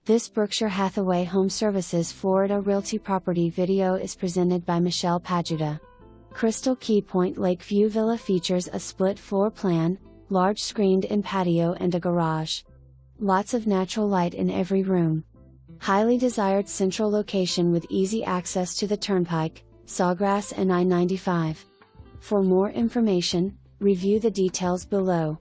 This Berkshire Hathaway HomeServices Florida Realty property video is presented by Michelle Paduda. Crystal Key Pointe Lakeview Villa features a split floor plan, large screened-in patio and a garage. Lots of natural light in every room. Highly desired central location with easy access to the turnpike, sawgrass and I-95. For more information, review the details below.